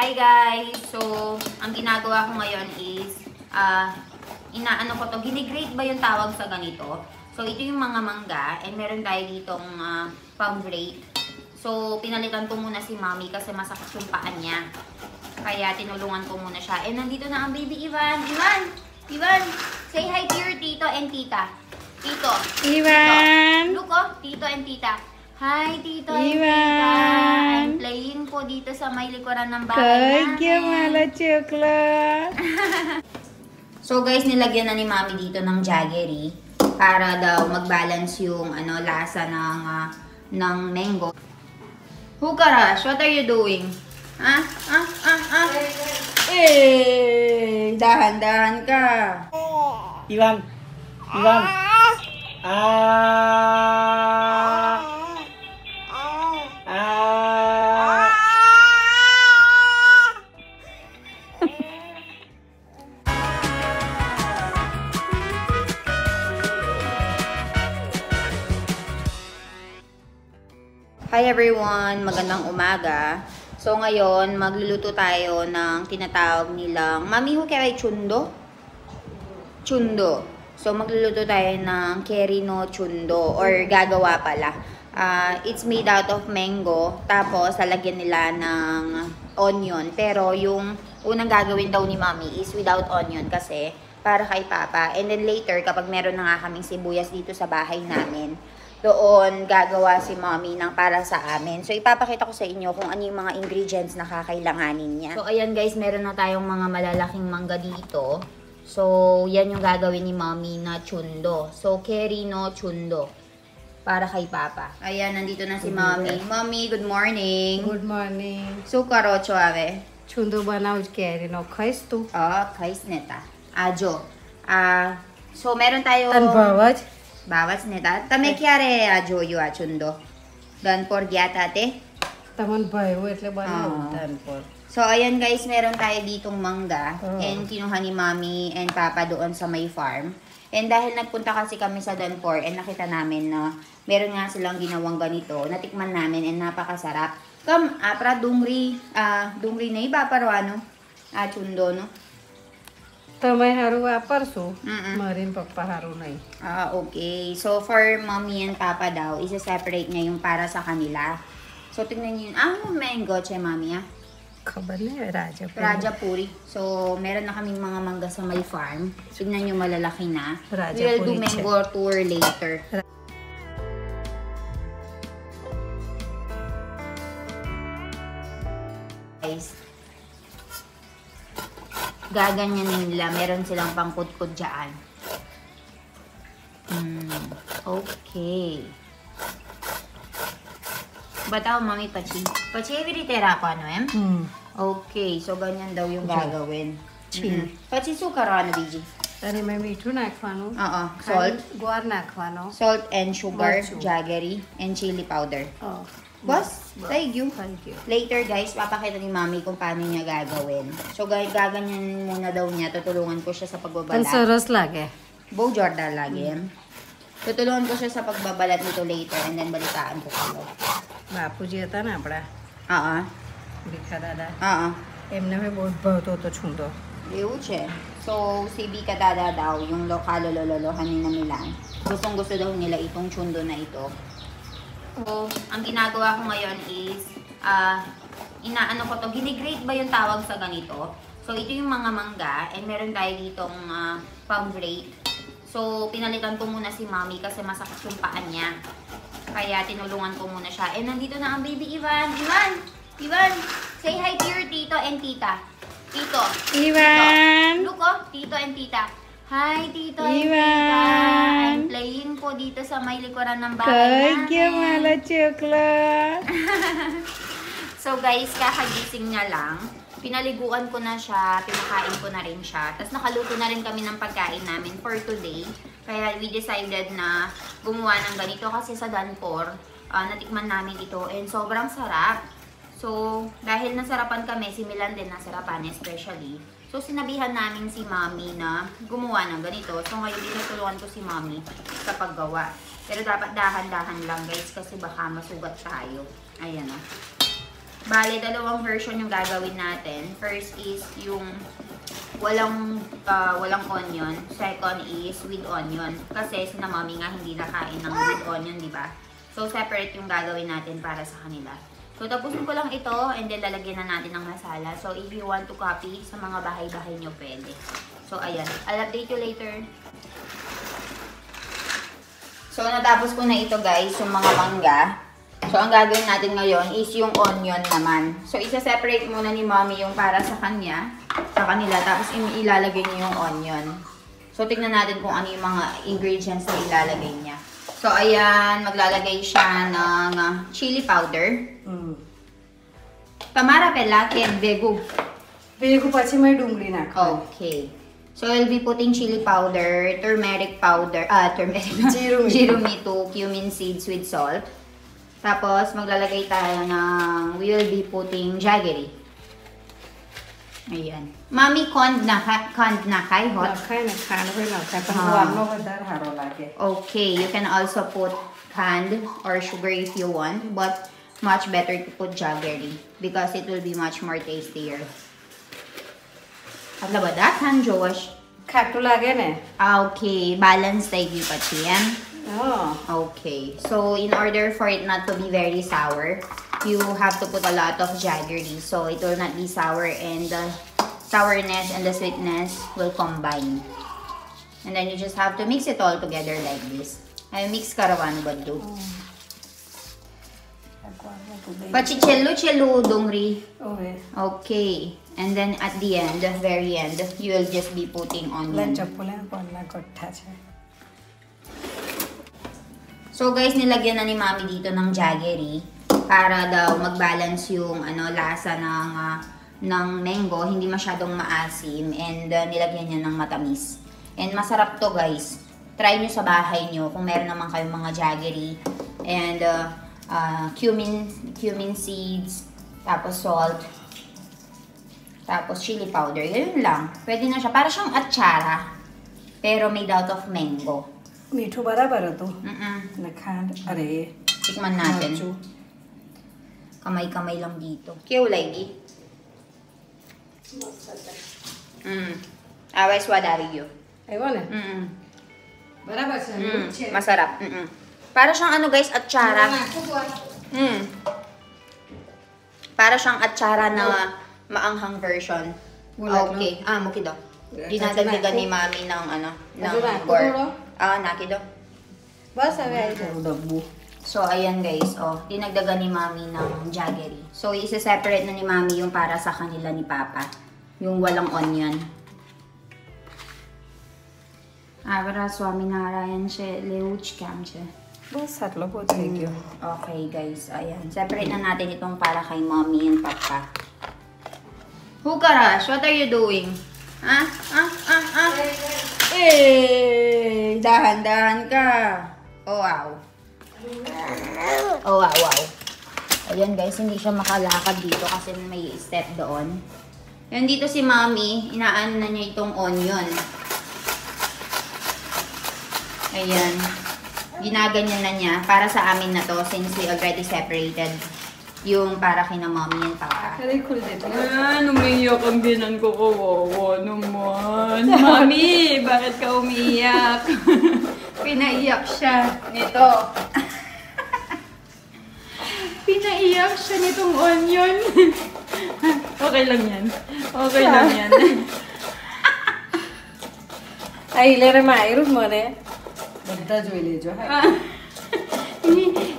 Hi guys! So, ang ginagawa ko ngayon is, inaano ko to, ginigrate ba yung tawag sa ganito? So, ito yung mga mangga, and meron tayo ditong pang-grate. So, pinalitan ko muna si Mommy kasi masakit yung paan niya. Kaya, tinulungan ko muna siya. And nandito na ang baby Ivan. Ivan! Say hi to your tito and tita. Tito. Ivan! Tito. Look oh, tito and tita. Hi, Tito Ivan. I'm playing po dito sa may likuran ng bahay namin. Kaya mala chocolate. So guys, nilagyan na ni Mami dito ng jaggery para daw mag-balance yung lasa ng mango. Hukarash, what are you doing? Eh, dahan-dahan ka. Ivan. Hi everyone! Magandang umaga. So ngayon, magluluto tayo ng tinatawag nilang Mami Hukeray Chundo? Chundo. So magluluto tayo ng Keri no Chundo or gagawa pala. It's made out of mango. Tapos lalagyan nila ng onion. Pero yung unang gagawin daw ni Mami is without onion kasi para kay Papa. And then later, kapag meron na nga kaming sibuyas dito sa bahay namin, doon gagawa si Mommy ng para sa amin. So, ipapakita ko sa inyo kung ano yung mga ingredients na kakailanganin niya. So, ayan guys, meron na tayong mga malalaking mangga dito. So, yan yung gagawin ni Mommy na chundo. So, Keri no Chundo. Para kay Papa. Ayan, nandito na si Mommy. Mommy, good morning. Good morning. So, karo choave. Chundo બનાવું કેરી નો ખાઈશ તું? Kais neta. Ajo. So, meron tayo... તન ભાવજ? Bawas neta. Tame kyare ajoyo chundo. Dan por gyata te. તમન ભાઈઓ એટલે બનાવું તન પર. So, ayan guys, meron tayo ditong mangga. And kinuha ni Mommy and Papa doon sa may farm. And dahil nagpunta kasi kami sa Danpor and nakita namin na meron nga silang ginawang ganito, natikman namin and napakasarap. Apra dungri na iba pero chundo no? તમે હારું વાપરશો મારી પપ્પા હારું નહીં. Okay. So, for Mommy and Papa daw, isa-separate niya yung para sa kanila. So, tingnan niyo yun. Mango, che Mommy, ખબર નહીં Rajapuri. Rajapuri. So, meron na kaming mga mangga sa may farm. Tignan nyo, malalaki na. We will do Rajapuri mango tour later. Guys, gaganyanin nila. Meron silang pangkudkud dyan. Okay. Bataw, Mami, pachi. Pachi, eviritera ako, Okay, so ganyan daw yung gagawin. Pachi, sukar, Biji? અને મેં મીઠું નાખવાનું. Salt. ગોળ નાખવાનો. Salt and sugar, Sugar. jaggery, and chili powder. Boss, thank you. Thank you. Later guys, papakita ni Mami kung paano niya gagawin. So gaganyan muna daw niya, tutulungan ko siya sa પણ pagbabalat. સરસ લાગે. Bow Jordan lagi. Tutulungan ko siya sa pagbabalat nito later and then balitaan ko kayo. બાપુજી હતા ને આપણા ભીખા દાદા એમને મેં બહુ ભાવતો હતો છૂંદો. એવું છે. So, si Bika Dada daw, yung lokalo-lolohan ni Milan. Gustong-gusto daw nila itong chundo na ito. So, ang ginagawa ko ngayon is, inaano ko to, ginigrate ba yung tawag sa ganito? So, ito yung mga mangga, and meron tayo ditong pang-grate. So, pinalitan ko muna si Mommy kasi masakit yung paan niya. Kaya, tinulungan ko muna siya. And nandito na ang baby Ivan. Ivan! Say hi to your tito and tita. Tito. Ivan! Tito. Look oh, tito and tita. Hi, tito and Ivan. tita. I'm playing po dito sa may likuran ng bahay કયા namin. mala chocolate. So guys, kakagising niya lang. Pinaliguan ko na siya, pinakain ko na rin siya. Tapos nakaluto na rin kami ng pagkain namin for today. Kaya we decided na gumawa ng ganito kasi sa Danpor, natikman namin ito and sobrang sarap. So, dahil nasarapan kami, si Milan din nasarapan especially. So, sinabihan namin si Mommy na gumawa ng ganito. So, ngayon tinutulungan ko si Mommy sa paggawa. Pero dapat dahan-dahan lang guys kasi baka masugat tayo. Ayan o. Bale, dalawang version yung gagawin natin. First is yung walang onion. Second is with onion. Kasi sina mommy nga hindi nakain ng with onion, di ba? So, separate yung gagawin natin para sa kanila. So, tapusin ko lang ito and then lalagyan na natin ng masala. So, if you want to copy sa mga bahay-bahay nyo, pwede. So, ayan. I'll update you later. So, natapos ko na ito guys, yung mga mangga. So, ang gagawin natin ngayon is yung onion naman. So, isa-separate muna ni mommy yung para sa kanila. Tapos, ilalagay niya yung onion. So, tignan natin kung ano yung mga ingredients na ilalagay niya. So, ayan, maglalagay siya ng chili powder. Tamara pela ke vego. Vego pachi may dungri nakha. Okay. So, we'll be putting chili powder, turmeric powder, jirumito, cumin seeds with salt. Tapos, maglalagay tayo ng, we will be putting jaggery. Ayan. Mami, cond na kay hot? Okay, you can also put canned or sugar if you want, but much better to put jaggery because it will be much more tastier. Atla ba dakhan Josh? Khatu lage ne. Okay, balance tayo pachi yan. Oh. Okay, so in order for it not to be very sour, you have to put a lot of jaggery so it will not be sour and the sourness and the sweetness will combine. And then you just have to mix it all together like this. Ay mix karawan baddo. Pachichelo dongri. Okay. And then at the end, very end, you will just be putting onion. So guys, nilagyan na ni Mami dito ng jaggery para daw mag-balance yung lasa ng mango, hindi masyadong maasim and nilagyan niya ng matamis. And masarap to guys. Try nyo sa bahay nyo kung meron naman kayong mga jaggery and cumin seeds, tapos salt, tapos chili powder. Yun lang. Pwede na siya. Para siyang atsara, pero made out of mango. Mito barabar to. Nakhand. Are. Tikman natin. Kamay-kamay lang dito. Kaya lagi. Away swadari yun. Ayaw na? Barabar siya. Masarap. Para siyang guys, atsara. Para siyang atsara na maanghang version. Okay. Muki daw. Dinadagdagan ni Mami ng gore. Naki daw. Basta ay dabu. So, ayan guys. Dinagdagan ni Mami ng jaggery. So, isa-separate na ni Mami yung para sa kanila ni Papa. Yung walang onion. Para Swaminarayan siya. Leuch kam siya. Satlo po tayo. Okay guys. Ayan. Separate na natin itong para kay Mommy and Papa. Hukarash, what are you doing? Eh, dahan-dahan ka. Oh, wow. Oh, wow. Ayan guys, hindi siya makalakad dito kasi may step doon. Yan dito si Mommy, inaan na niya itong onion. Ayan. Ginaganyan na niya para sa amin na to since we already separated. Yung para kina Mommy and Papa. Umiiyak ang binan ko. Kawawa naman. Mami, bakit ka umiiyak? Pinaiyak siya nito. Pinaiyak siya nitong onion. Okay lang yan. Okay lang yan. Ay, ilera maayos mo ne. Bagda joy lejo.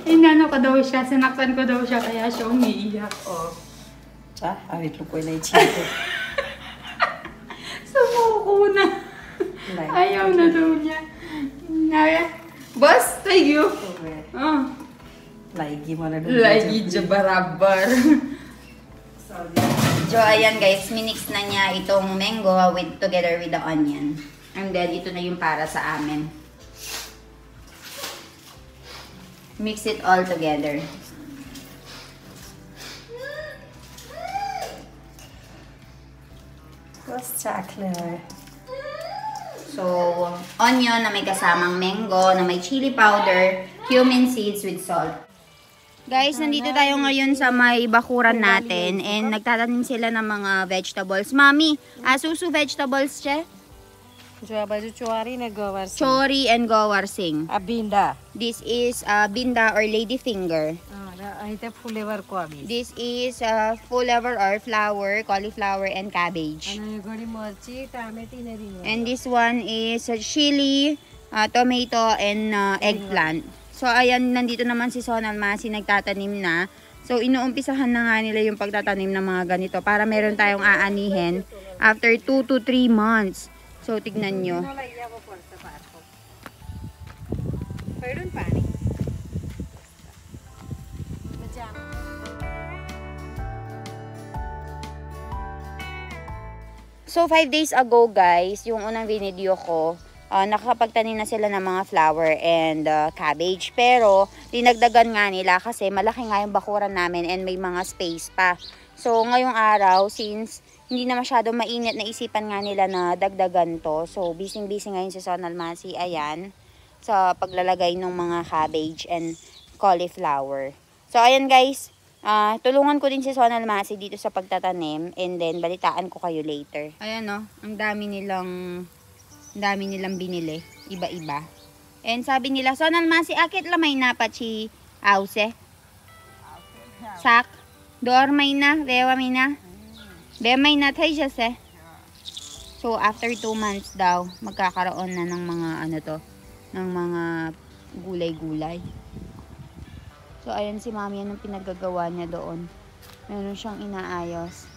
Inano ko daw siya, sinaktan ko daw siya, kaya siya umiiyak. Cha, awit lukoy na ichito. Sumuko na. Ayaw na daw niya. Boss, thank you. Lagi mo na doon. Lagi dyan barabar. So, ayan guys, minix na niya itong mango together with the onion. And then, ito na yung para sa amin. Mix it all together. What's chocolate? So, onion na may kasamang mango, na may chili powder, cumin seeds with salt. Guys, nandito tayo ngayon sa may bakuran natin and nagtatanim sila ng mga vegetables. Mami, susu vegetables siya? Chori na gawarsing. Chori and gawarsing. Binda. This is binda or ladyfinger. Ite flavor ko abi. This is full-lever or flower, cauliflower and cabbage. Gori morchi, tameti na rin. And this one is chili, tomato and eggplant. So, ayan, nandito naman si Sonal Masi nagtatanim na. So, inuumpisahan na nga nila yung pagtatanim ng mga ganito para meron tayong aanihin after 2 to 3 months. So, tignan nyo. So, 5 days ago, guys, yung unang video ko, nakakapagtanim na sila ng mga flower and cabbage. Pero, dinagdagan nga nila kasi malaki nga yung bakuran namin and may mga space pa. So, ngayong araw, since hindi na masyado mainit, naisipan nga nila na dagdagan to. So, busy-busy ngayon si Sonal Masi, ayan, sa paglalagay ng mga cabbage and cauliflower. So, ayan guys, tulungan ko din si Sonal Masi dito sa pagtatanim and then balitaan ko kayo later. Ayan o, ang dami nilang binili, iba-iba. And sabi nila, Sonal Masi, akit lamay na pa chi ause? Sak? Door may na? Bewa may na? Bewa may na tayo siya se. So, after 2 months daw, magkakaroon na ng mga ng mga gulay-gulay. So, ayan si Mami, yan ang pinagagawa niya doon. Meron siyang inaayos.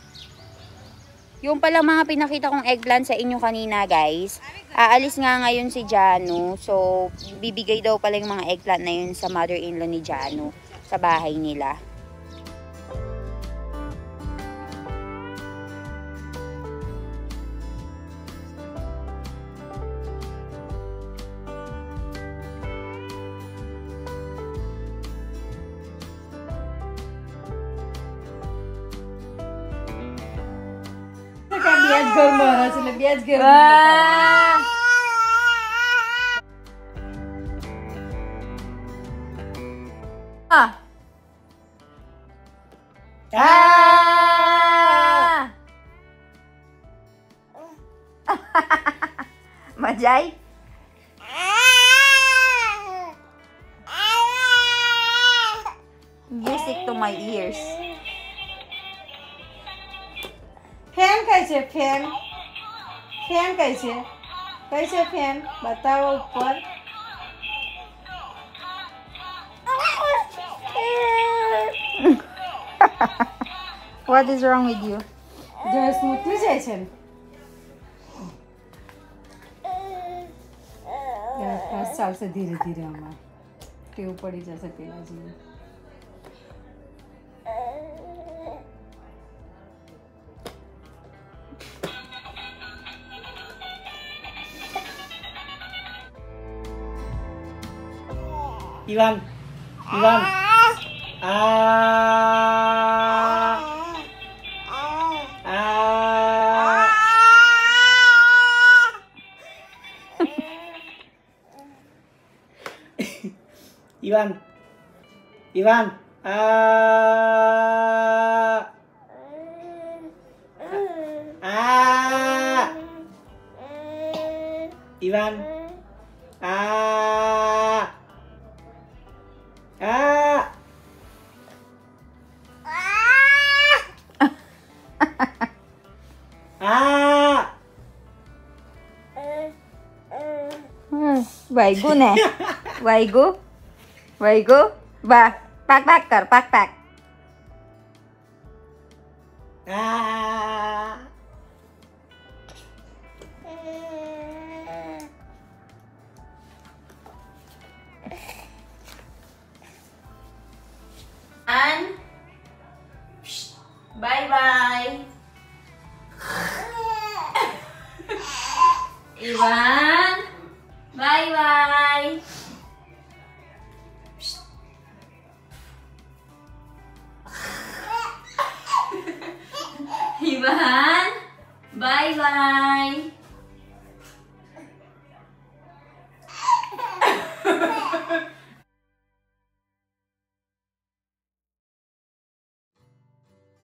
Yung pala mga pinakita kong eggplant sa inyo kanina, guys. Aalis nga ngayon si Janu. So, bibigay daw pala yung mga eggplant na yun sa mother-in-law ni Janu sa bahay nila. Bias girl mara sila bias girl. Majay? Music to my ears. Fan कैसे fan fan कैसे फैन बताओ ऊपर What is wrong with you? जो स्मूथली જાય છે ને 5 साल से धीरे धीरे हमारा टेव पड़ी जैसे पेला जी Iwan. Iwan. Iwan. Iwan. Iwan. Waigu ne? Waigu? Waigu? Ba, pak kar, pak. And bye-bye. Iwan, bye-bye. Iwan, bye-bye.